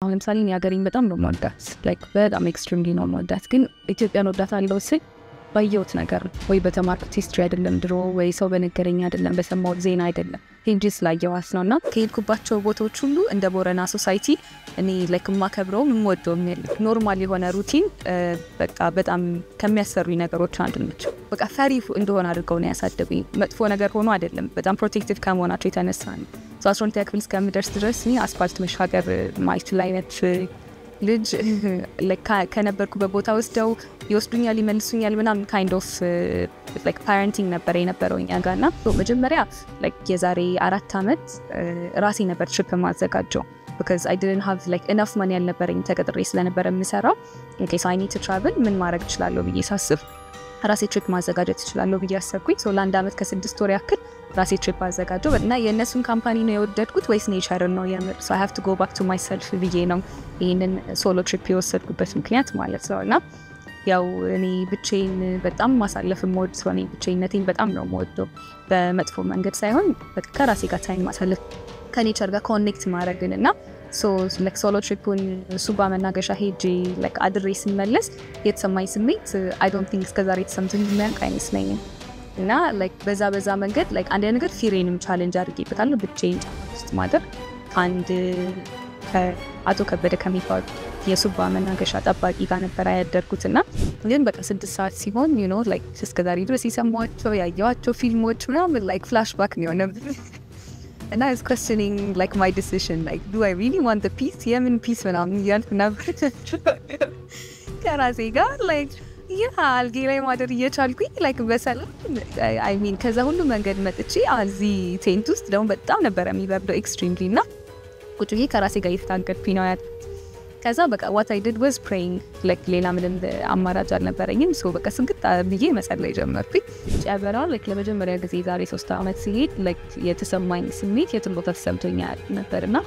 አሁን ለምሳሌ እኔ ሀገሬን በጣም ነው የምወዳት ላይክ በጣም ኤክስትሪምሊ ነው የምወዳት ግን ኢትዮጵያን ወዳታለሁ ስል ባየሁት ነገር ወይ በተማርኩት ሂስትሪ አይደለም ድሮ ወይ ሰው በነገረኝ አይደለም በሰማሁት ዜና አይደለም ሄንጂስ ላየዋት ነውና ከሄድኩባቸው ቦታዎች ሁሉ እንደ ቦረና ሶሳይቲ እኔ ላይክ ማከብረው ምወደው ኖርማል የሆነ ሩቲን በቃ በጣም ከሚያሰሩኝ ነገሮች አንዱ ናቸው በቃ ፈሪ እንደሆነ አድርገው ነው ያሳደጉኝ መጥፎ ነገር ሆኖ አይደለም በጣም ፕሮቴክቲቭ ከመሆናቸው የተነሳ ነው ሶ 12 ክፍል እስከምደርስ ድረስ እኔ አስፋልት መሻገር ማይችል አይነት ልጅ ላይክ ከነበርኩበት ቦታ ወስደው ይወስዱኛል ይመልሱኛል ምናምን kind of like parenting ነበር የነበረው እኛ ጋርና መጀመሪያ like የዛሬ 4 አመት ራሴ ነበር ትሪፕ ማዘጋጀው because I didn't have like enough money አልነበረኝ ተቀጥሬ ስለነበረ የምሰራው in case I need to travel ምን ማድረግ እችላለሁ ብዬ ሳስብ ራሴ ትሪፕ ማዘጋጀት እችላለሁ ብዬ አሰብኩኝ so ለአንድ አመት ከ6 ወር ያክል ራሴ ትሪፕ አዘጋጀው እና የነሱን ካምፓኒ ነው የወደድኩት ወይስ ኔቸርን ነው የምር so I have to go back to myself ብዬ ነው ይሄንን ሶሎ ትሪፕ የወሰድኩበት ምክንያት ማለት ነውና ያው እኔ ብቻዬን በጣም ማሳለፍ ሞድ ሰው ነኝ ብቻዬነቴን በጣም ነው የምወደው በመጥፎ መንገድ ሳይሆን በቃ ከራሴ ጋር ታይም ማሳለፍ ከኔቸር ጋር ኮኔክት ማድረግንና so like solo trip ሱባ መናገሻ ሄጄ like አድሬ ስመለስ የተሰማኝ ስሜት I don't think እስከዛሬ ተሰምቶኝ የሚያውቅ አይመስለኝም እና like በዛ መንገድ like አንድ ነገር ፊሬንም ቻሌንጅ አድርጌበታለሁ ብቻዬን ውስጥ ማደር አንድ አቶ ከበደ ከሚባል የሱባ መናገሻ ጠባቂ ጋር ነበር ያደርኩትና ግን በቃ 6 ሰዓት ሲሆን you know like እስከዛሬ ድረስ የሰማኋቸው ያየኋቸው ፊልሞች ምናምን like flashback ነው and I was questioning like my decision like do I really want the peace yemen peace ምናምን ያልኩ ነበር ከራሴ ጋር like አልጌ ላይ ማደር እየቻልኩኝ like በሰላም I mean ከዛ ሁሉ መንገድ መጥቼ እዚህ ቴንት ውስጥ ደግሞ በጣም ነበር የሚበርደው ኤክስትሪምሊ እና ቁጭ ብዬ ከራሴ ጋር እየተታገልኩኝ ነው ከዛ በቃ what I did was praying like ሌላ ምንም አማራጭ አልነበረኝም so በቃ ስንግት ብዬ መጸለይ ጀመርኩኝ ጨበራ like ለመጀመሪያ ጊዜ ዛሬ 3 አመት ሲሄድ like የተሰማኝ ስሜት የትም ቦታ ተሰምቶኛል ነበርና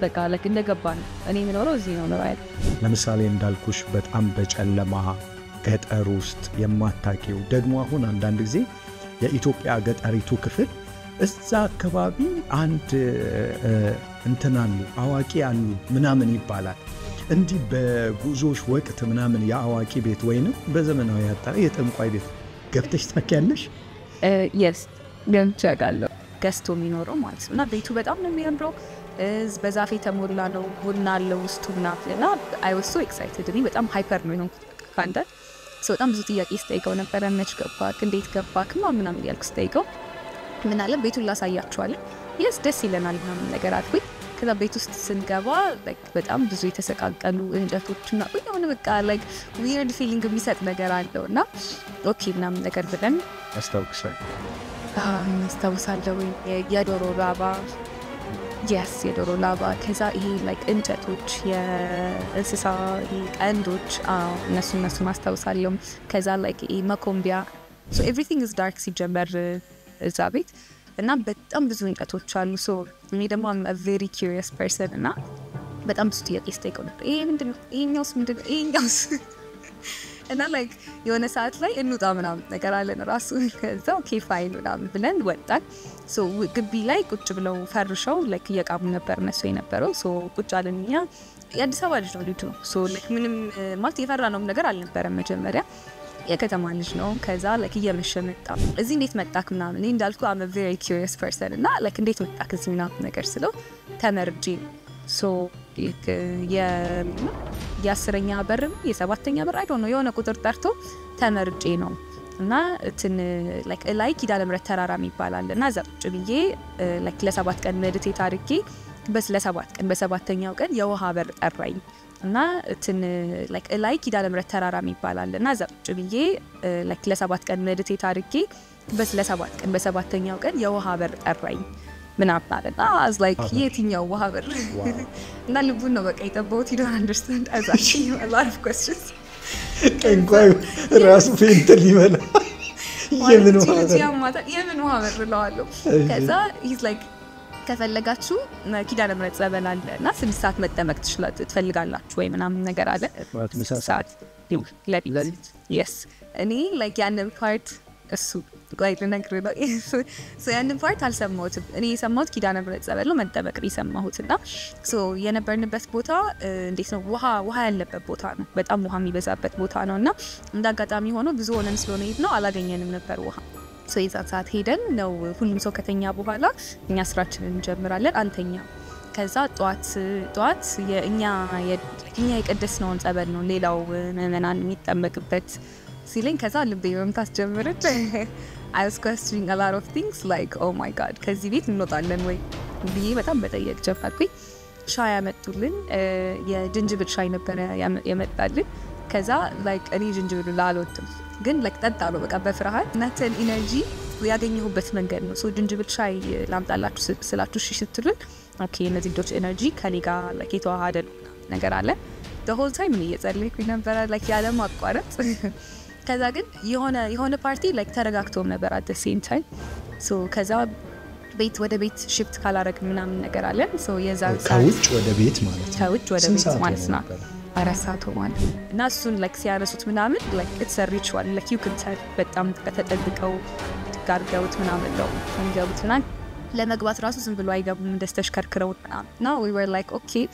በቃ like እንደገባን እኔ የምኖረው እዚህ ነው ነው አይደል ለምሳሌ እንዳልኩሽ በጣም በጨለማ ገጠር ውስጥ የማታውቂው ደግሞ አሁን አንዳንድ ጊዜ የኢትዮጵያ ገጠሪቱ ክፍል እዛ አካባቢ አንድ እንትናሉ አዋቂ አሉ ምናምን ይባላል እንዲ በጉዞሽ ወቅት ምናምን ያዋቂ ቤት ወይንም በዘመናዊ ያጣ የጠንቋይ ቤት ገብተሽ ታውቂያለሽ yes ገምቻለሁ ገስቶ የሚኖረው ማለት ነው እና ቤቱ በጣም ነው የሚያምረው በዛፍ የተሞላ ነው ቡና አለው ውስጡና እና I was so excited እኔ በጣም ሃይፐር ነው ካንተ so በጣም ብዙ ጥያቄ ስጠይቀው ነበር መች ገባክ እንዴት ገባክ ምናምን ያልኩ ስጠይቀው ምን አለ ቤቱን ላሳያችኋለሁ yes ደስ ይለናል ምናምን ነገር አልኩኝ ከዛ ቤት ውስጥ ስንገባ like በጣም ብዙ የተሰቃቀሉ እንጨቶችና የሆነ በቃ like weird feeling የሚሰጥ ነገር አለውና ኦኬ ምናምን ነገር ብለን አስታውሳለሁ የዶሮ ላባ yes የዶሮ ላባ ከዛ ይሄ like እንጨቶች የእንስሳ ቀንዶች እነሱ ማስታወሳለሁ ከዛ like መኮምቢያ so everything is dark ሲጀመር እዛ ቤት እና በጣም ብዙ እንጨቶች አሉ so እኔ ደግሞ I'm a very curious person እና በጣም ብዙ ጥያቄ ስጠይቀው ነበር ይሄ ምንድነው ይሄኛውስ ምንድነው ይሄኛውስ እና like የሆነ ሰዓት ላይ እንውጣ ምናምን ነገር አለን ራሱ ከዛ ኦኬ ፋይን ምናምን ብለን ወጣን so ግቢ ላይ ቁጭ ብለው ፈርሸው like እየቃሙ ነበር እነሱ የነበረው so ቁጭ አለንኛ የአዲስ አበባ ልጅ ነው ልጁ so like ምንም ማለት የፈራነው ነገር አልነበረም መጀመሪያ የከተማ ልጅ ነው ከዛ like እየመሸ መጣ እዚህ እንዴት መጣክ ምናምን እኔ እንዳልኩ I'm a very curious person እና like እንዴት መጣክ እዚህ ምናምን ነገር ስለው ተመርጬ so የአስረኛ በር የሰባተኛ በር I don't know የሆነ ቁጥር ጠርቶ ተመርጬ ነው እና እንትን like ላይ ኪዳነ ምህረት ተራራ የሚባላል እና እዛ ቁጭ ብዬ like ለ7 ቀን ሜዲቴት አድርጌ ለ7 ቀን በሰባተኛው ቀን የውሃ በር ጠራኝ እና እንትን like ላይ ኪዳነ ምህረት ተራራ የሚባላል እና እዛ ቁጭ ብዬ like ለ7 ቀን ሜዲቴት አድርጌ ለ7 ቀን በሰባተኛው ቀን የውሃ በር ጠራኝ ምናምን አለና I was like የትኛው ውሃ በር እና ልቡን ነው በቃ የጠባሁት you don't understand I was asking him a lot of questions እንኳን ራሱ ፌንት ሊበላ የምን ውሃ በር ለዋለሁ ከዛ he's like ከፈለጋችሁ ኪዳነ ምህረት ጸበል አለና 6 ሰዓት መጠመቅ ትፈልጋላችሁ ወይ ምናምን ነገር አለ 6 ሰዓት ለሊት yes እኔ like ያንን ፓርት እሱ ቆይ ልነግርህ ነው። ያንን ፓርት አልሰማሁትም እኔ የሰማሁት ኪዳነ ምህረት ጸበል ነው መጠመቅ የሰማሁት እና የነበርንበት ቦታ እንዴት ነው ውሃ ያለበት ቦታ ነው በጣም ውሃ የሚበዛበት ቦታ ነው እና እንደ አጋጣሚ ሆኖ ብዙ ሆነን ስለሆነ ሄድነው አላገኘንም ነበር ውሃ የዛን ሰዓት ሄደን ነው ሁሉም ሰው ከተኛ በኋላ እኛ ስራችንን እንጀምራለን አንተኛ ከዛ ጠዋት የእኛ የቀደስነውን ጸበል ነው ሌላው ምዕመናን የሚጠመቅበት ሲለኝ ከዛ ልቤ መምታት ጀመረች I was questioning a lot of things like oh my god ከዚህ ቤት እንወጣለን ወይ ብዬ በጣም በጠየቅ ጀመርኩኝ ሻይ ያመጡልን የጅንጅብል ሻይ ነበረ የመጣልን ከዛ like እኔ ጅንጅብል ላልወድም ግን like ጠጣ ነው በቃ በፍርሃት ናተን ኢነርጂ ያገኘሁበት መንገድ ነው ጅንጅብል ሻይ ላምጣላችሁ ስላችሁ እሺ ስትሉን ኦኬ እነዚህ ልጆች ኤነርጂ ከኔ ጋር like የተዋሃደ ነገር አለ the whole time እኔ እየጸለይኩኝ ነበር like ያለ ማቋረጥ ከዛ ግን የሆነ ፓርቲ like ተረጋግቶም ነበር at the same time ከዛ ቤት ወደ ቤት ሽፍት ካላረግ ምናምን ነገር አለ የዛን ከውጭ ወደ ቤት ማለት ነው አራሳቶ ማለት እና እሱን like ሲያነሱት ምናምን like it's a ritual like you can tell በጣም ተጠብቀው ጋርጋውት ምናምን ነው እንገቡትና ለመግባት ራሱ ዝም ብሎ አይገቡም እንደስተሽከርከረው now we were like okay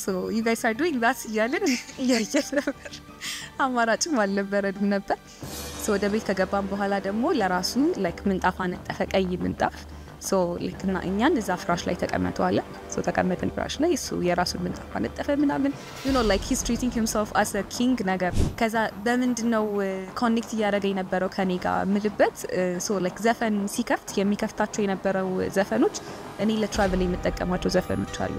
so you guys are doing that ያለን ነበር አማራጭም አልነበረም ነበር ወደ ቤት ከገባን በኋላ ደግሞ ለራሱ like ምንጣፍ አነጠፈ ቀይ ምንጣፍ like እና እኛን እዛ ፍራሽ ላይ ተቀመጠዋል ተቀመጠን ፍራሽ ላይ እሱ የራሱን ምንጣፍ አነጠፈ ምናምን you know like he's treating himself as a king ነገር ከዛ በምንድነው ኮኔክት ያደረገኝ ነበረው ከኔ ጋር ምልበት like ዘፈን ሲከፍት የሚከፍታቸው የነበረው ዘፈኖች እኔ ለትራቨል የምጠቀማቸው ዘፈኖች አሉ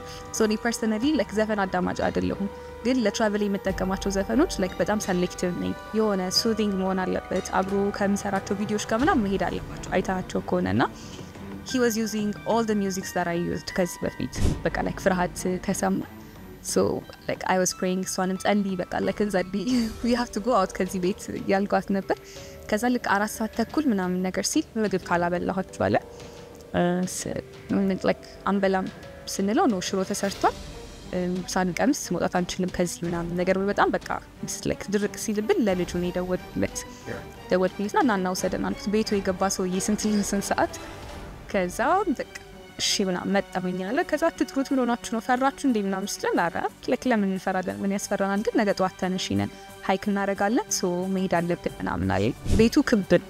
እኔ ፐርሰናሊ like ዘፈን አዳማጭ አይደለሁም ግን ለትራቨል የምጠቀማቸው ዘፈኖች like በጣም ሴሌክቲቭ ነኝ የሆነ ሱዚንግ መሆን አለበት አብሮ ከምሰራቸው ቪዲዮዎች ጋር ምናምን መሄድ አለባቸው አይታቸው ከሆነና he was using all the musics that I used ከዚህ በፊት በቃ like ፍርሃት ተሰማ like I was praying ሷንም ጸልይ በቃ like እንጸልይ we have to go out ከዚህ ቤት ያልኳት ነበር ከዛ ልክ 4 ሰዓት ተኩል ምናምን ነገር ሲል ምግብ ካላበላኋችሁ አለ like አንበላም ስንለው ነው ሽሮ ተሰርቷል ሳንቀምስ መውጣት አንችልም ከዚህ ምናምን ነገር በጣም በቃ like ድርቅ ሲልብን ለልጁ ነው ደወልኩለትና ናና ወሰደን አንተ ቤቱ የገባ ሰውዬ ስንት ሰዓት ከዛ በቃ እሺ ምናምን መጣመኛለ ከዛ ትጥሩት ብሎ ናችሁ ነው ፈራችሁ እንዴ ምናምን ስለን አረ ለምን እንፈራለን ምን ያስፈራናል ግን ነገ ጠዋት ተነሽነን ሃይክ እናደርጋለን መሄድ አለብን ምናምን አይደል ቤቱ ክብን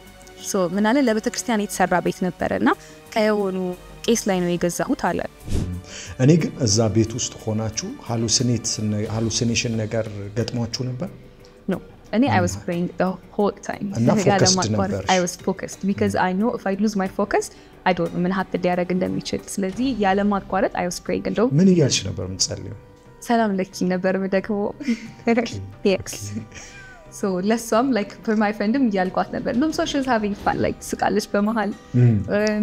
ምን አለ ለቤተክርስቲያን የተሰራ ቤት ነበርና ከየሆኑ ቄስ ላይ ነው የገዛሁት አለ እኔ ግን እዛ ቤት ውስጥ ሆናችሁ ሃሉሲኔሽን ነገር ገጥሟችሁ ነበር no and I was praying the whole time I was focused because I know if I lose my focus I don't know ምን ሀፕ ሊያደርግ እንደሚችል ስለዚህ ያለ ማቋረጥ I was praying እንደው ምን እያልሽ ነበር የምትጸልይው ሰላም ለኪ ነበር ደግሞ yes ለሷም like for my friendም ያልኳት ነበር no so she's having fun like ስቃለች በመሃል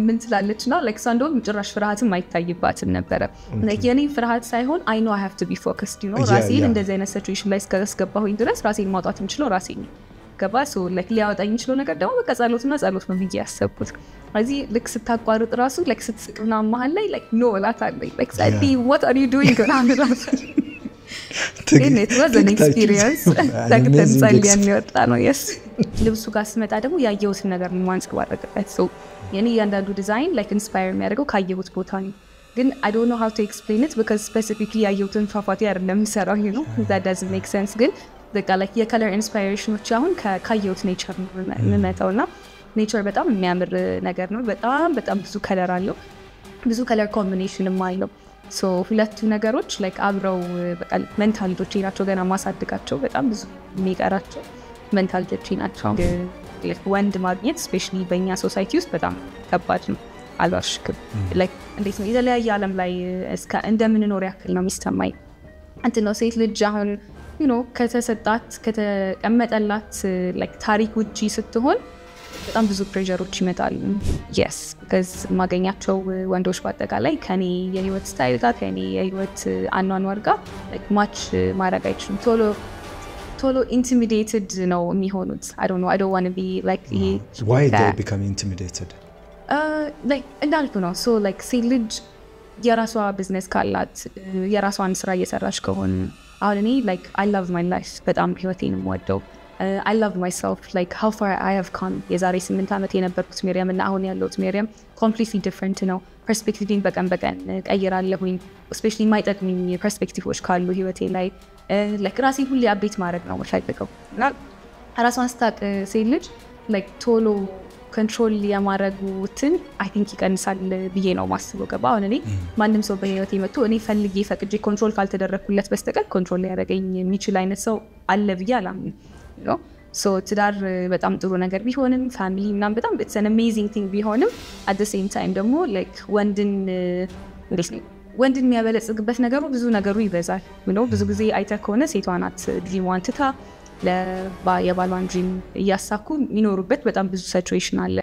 ምን ትላለች ነው like ሳንዶ ጭራሽ ፍርሃትም አይታይባትም ነበር like የኔ ፍርሃት ሳይሆን I know I have to be focused you know ራሴን እንደዚህ አይነት ሲቹዌሽን ላይ እስከገባሁኝ ድረስ ራሴን ማውጣት የምችለው ራሴን ገባ like ሊያወጣኝ የምችለው ነገር ደግሞ በቃ ጸሎት ነው ብዬ ያሰብኩት እዚህ ልክ ስታቋርጥ ራሱ like ስትስቅና መሃል ላይ like no ላታለኝ like say what are you doing it was an experience ተክተን ጸልያን ይወጣ ነው yes ልብሱ ጋር ስመጣ ደግሞ ያየሁት ነገር ማንጸባረቅበት የኔ ያንዳንዱ ዲዛይን like inspire የሚያደርገው ካየሁት ቦታ ነው ግን I don't know how to explain it because specifically ያየሁትን ፏፏቴ አይደለም ሰራው you know that doesn't make sense ግን በቃ like የከለር ኢንስፓይሬሽኖች አሁን ካየሁት ኔቸር ነው መጣውና ኔቸር በጣም የሚያምር ነገር ነው በጣም ብዙ ከለር አለው ብዙ ከለር ኮምቢኔሽንም አለው ሁለቱ ነገሮች like አብረው በቃ ሜንታሊቲዎች ናቸው ገና ማሳደጋቸው በጣም ብዙ የሚቀራቸው ሜንታሊቲዎች ናቸው ወንድ ማግኘት ስፔሻሊ በእኛ ሶሳይቲ ውስጥ በጣም ከባድ ነው አልዋሽክም like እንዴት ነው የተለያየ ዓለም ላይ እስከ እንደምንኖር ያክል ነው የሚሰማኝ አንተ ነው ሴት ልጅ አሁን you know ከተቀመጠላት like ታሪክ ውጪ ስትሆን በጣም ብዙ ፕሬሸሮች ይመጣሉ yes because ማገኛቸው ወንዶች በአጠቃላይ ከኔ የህይወት ስታይል ጋር ከኔ የህይወት አኗኗር ጋር like ማች ማድረግ አይችሉም ቶሎ intimidated ነው የሚሆኑት I don't know I don't want to be like why they become intimidated like እንዳልኩ ነው like ሴት ልጅ የራሷ ቢዝነስ ካላት የራሷን ስራ እየሰራች ከሆነ አሁን እኔ like I love my life በጣም ህይወቴን ወደው I love myself, like how far I have come. የዛሬ 8 ዓመት የነበርኩት ሜሪያም እና አሁን ያለሁት ሜሪያም completely different ነው። ፐርስፔክቲቭን በቀን ቀይራለሁኝ። especially የማይጠቅሙኝ ፐርስፔክቲቮች ካሉ ህይወቴ ላይ like ራሴን ሁሌ አፕዴት ማድረግ ነው የምፈልገው እና ራሷን ስታቅ ሴት ልጅ like ቶሎ ኮንትሮል ያማረጉትን I think ይቀንሳል ብዬ ነው ማስበው። ገባ አሁን እኔ ማንም ሰው በህይወቴ መጥቶ እኔ ፈልጌ ፈቅጄ ኮንትሮል ካልተደረኩለት በስተቀር ኮንትሮል ያደረገኝ የሚችል አይነት ሰው አለ ብዬ አላምንም ነው። ሶ ትዳር በጣም ጥሩ ነገር ቢሆንም ፋሚሊ ምናምን በጣም it's an amazing thing ቢሆንም at the same time ደግሞ like ወንድን የሚያበለጽግበት ነገሩ ብዙ ነገሩ ይበዛል ነው። ብዙ ጊዜ አይተህ ከሆነ ሴቷ ናት ድሪሟን ትታ የባሏን ድሪም እያሳኩ የሚኖሩበት በጣም ብዙ ሲቹዌሽን አለ።